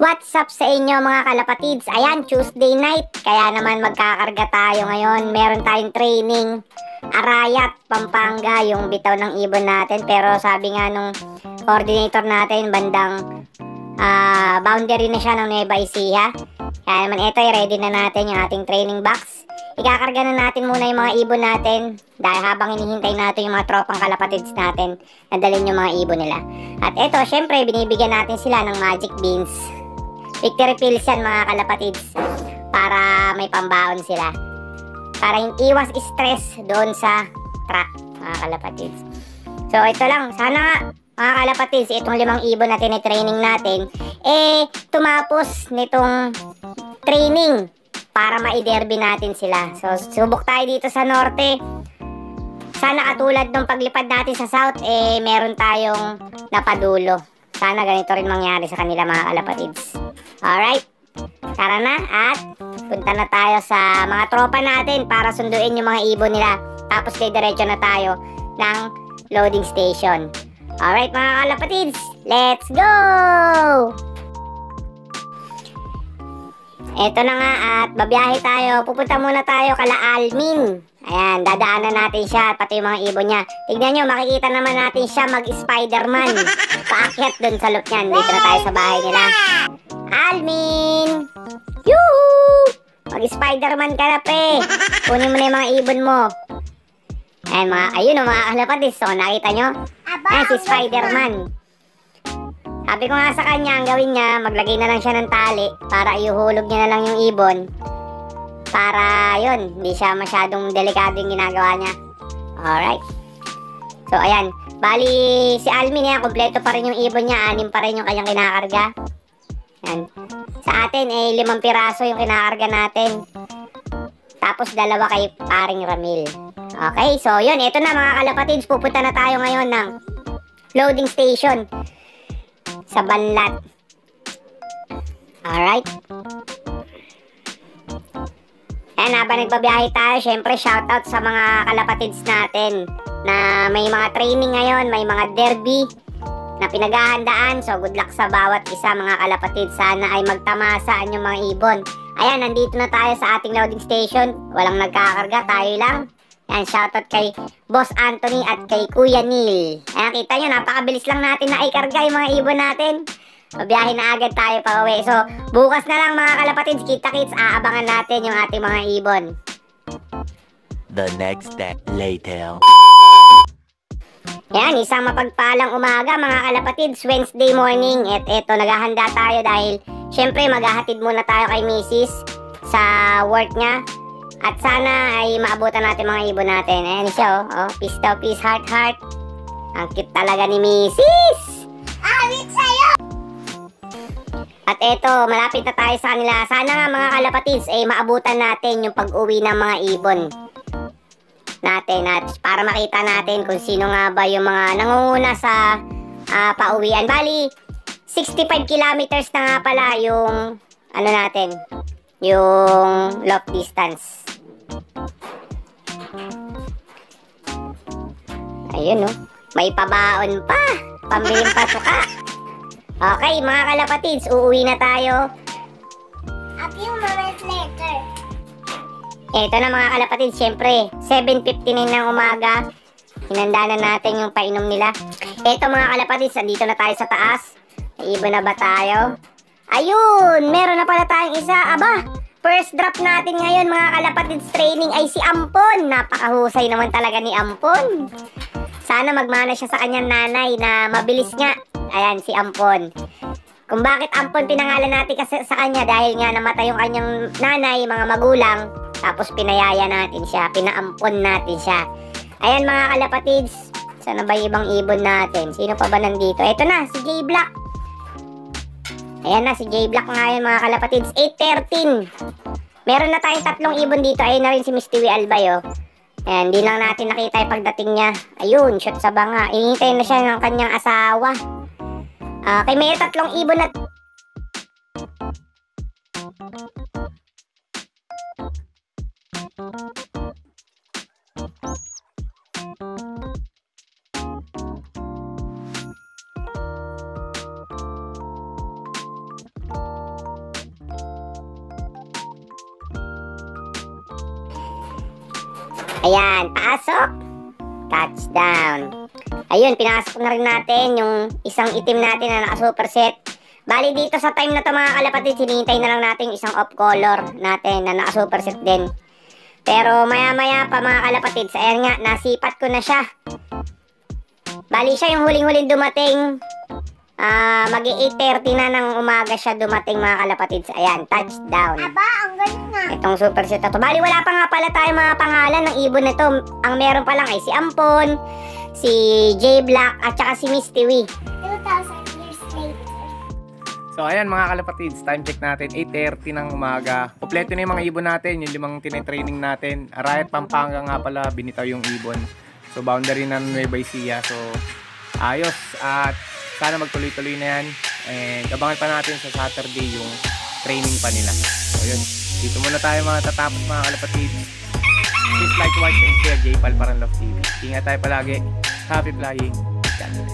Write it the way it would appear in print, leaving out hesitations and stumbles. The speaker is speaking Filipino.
What's up sa inyo mga kalapatids? Ayan, Tuesday night. Kaya naman magkakarga tayo ngayon. Meron tayong training. Arayat, Pampanga, yung bitaw ng ibon natin. Pero sabi nga nung coordinator natin, bandang boundary na siya ng Nueva Ecija. Kaya naman ito, ready na natin yung ating training box. Ikakarga na natin muna yung mga ibon natin. Dahil habang hinihintay natin yung mga tropang kalapatids natin, nadalhin yung mga ibon nila. At ito, syempre, binibigyan natin sila ng magic beans. Victory pills yan mga kalapatids, para may pambaon sila, para iwas stress doon sa track mga kalapatids. So ito lang, sana nga mga kalapatids, itong 5 ibon na tinitraining natin tumapos nitong training para ma-derby natin sila. So subok tayo dito sa norte. Sana katulad ng paglipad natin sa south, meron tayong napadulo. Sana ganito rin mangyari sa kanila mga kalapatids. Alright, tara na at punta na tayo sa mga tropa natin para sunduin yung mga ibon nila. Tapos diretso na tayo ng loading station. Alright mga kalapatids, let's go! Eto na nga at babiyahe tayo. Pupunta muna tayo kala Almin. Ayan, dadaanan natin siya at pati yung mga ibon niya. Tignan nyo, makikita naman natin siya mag-Spider-Man. Paakyat dun sa loop niyan. Dito na tayo sa bahay nila. Almin! Yuhuu! Mag-Spider-Man ka na, pre. Kunin mo na yung mga ibon mo. Ayan, ayun o, mga kalapatids. So, nakita nyo? Ayan, si Spider-Man. Sabi ko nga sa kanya, ang gawin niya, maglagay na lang siya ng tali para iuhulog niya na lang yung ibon. Para, yun, hindi siya masyadong delikado yung ginagawa niya. Alright. So, ayan. Bali, si Almin yan, kompleto pa rin yung ibon niya. 6 pa rin yung kanyang kinakarga. Ayan. Sa atin, 5 piraso yung kinakarga natin. Tapos 2 kay paring Ramil. Okay, so yun. Ito na mga kalapatids. Pupunta na tayo ngayon ng loading station sa Banlat. Alright. Ayan, habang nagbabiyahe tayo, syempre shoutout sa mga kalapatids natin na may mga training ngayon, may mga derby na pinaghahandaan. So good luck sa bawat isa mga kalapatids. Sana ay magtamasaan yung mga ibon. Ayan, nandito na tayo sa ating loading station. Walang nagkakarga, tayo lang. Ayan, shoutout kay Boss Anthony at kay Kuya Neil. Ayan, kita nyo, napakabilis lang natin na ikarga yung mga ibon natin. Mabiyahe na agad tayo pa uwi. So, bukas na lang mga kalapatids, kita-kits, aabangan natin yung ating mga ibon. The next day later. Yan, isang mapagpalang umaga mga kalapatids, Wednesday morning. At eto, naghahanda tayo dahil syempre maghahatid muna tayo kay Mrs. sa work niya. At sana ay maabutan natin mga ibon natin. Ayan siya, oh. Peace daw, peace, heart, heart. Ang cute talaga ni Mrs. Awit sa'yo! At eto, malapit na tayo sa kanila. Sana nga mga kalapatids, maabutan natin yung pag-uwi ng mga ibon natin. At para makita natin kung sino nga ba yung mga nangunguna sa pauwian. Bali, 65 kilometers na nga pala yung, ano natin, yung lock distance. Ayun, oh. May pabaon pa. Pambiling pasuka. Okay, mga kalapatids, uuwi na tayo. A few moments later. Eto na mga kalapatids, syempre, 7:59 ng umaga. Hinanda na natin yung painom nila. Eto mga kalapatids, andito na tayo sa taas. May ibon na ba tayo? Ayun, meron na pala tayong isa. Aba, first drop natin ngayon mga kalapatids training ay si Ampon. Napakahusay naman talaga ni Ampon. Sana magmana siya sa kanyang nanay na mabilis nga. Ayan, si Ampon. Kung bakit Ampon pinangalan natin kasi sa kanya, dahil nga namatay yung kanyang nanay, mga magulang. Tapos pinayaya natin siya, pinaampon natin siya. Ayan mga kalapatids. Sana ba yung ibang ibon natin? Sino pa ba nandito? Ito na, si J Black. Ayan na, si J Black nga yun mga kalapatids. 8:13. Meron na tayong 3 ibon dito. Ayun na rin si Miss Tiwi Albayo. Ayan, di lang natin nakita yung pagdating niya. Ayun, shot sa banga. Inintay na siya ng kanyang asawa. Okay, may 3 ibon na... Ayan, pasok. Touchdown. Ayun, pinasok na rin natin yung isang itim natin na naka-superset. Bali dito sa time na to mga kalapatid, hinihintay na lang natin yung isang off-color natin na naka-superset din. Pero maya-maya pa mga kalapatid, ayan nga, nasipat ko na siya. Bali siya yung huling-huling dumating. Mag-8:30 na ng umaga siya dumating mga kalapatids. Ayan, touchdown. Aba, ang galing nga. Itong superset na to. Bali, wala pa nga pala tayo mga pangalan ng ibon na to. Ang meron pa lang ay si Ampon, si J Black, at saka si Misty Wee. 2,000 years later. So ayan mga kalapatids, time check natin, 8:30 ng umaga. Kompleto na yung mga ibon natin, yung 5 tinitraining natin. Arayat, Pampanga nga pala, binitaw yung ibon. So boundary na Nueva Ecija. So ayos, at sana magtuloy-tuloy na yan. And abangan pa natin sa Saturday yung training pa nila. So yun, dito muna tayo mga tatapos mga kalapatids. Please like, watch, and share J Pal Paranlove TV. Ingat tayo palagi. Happy flying. God bless.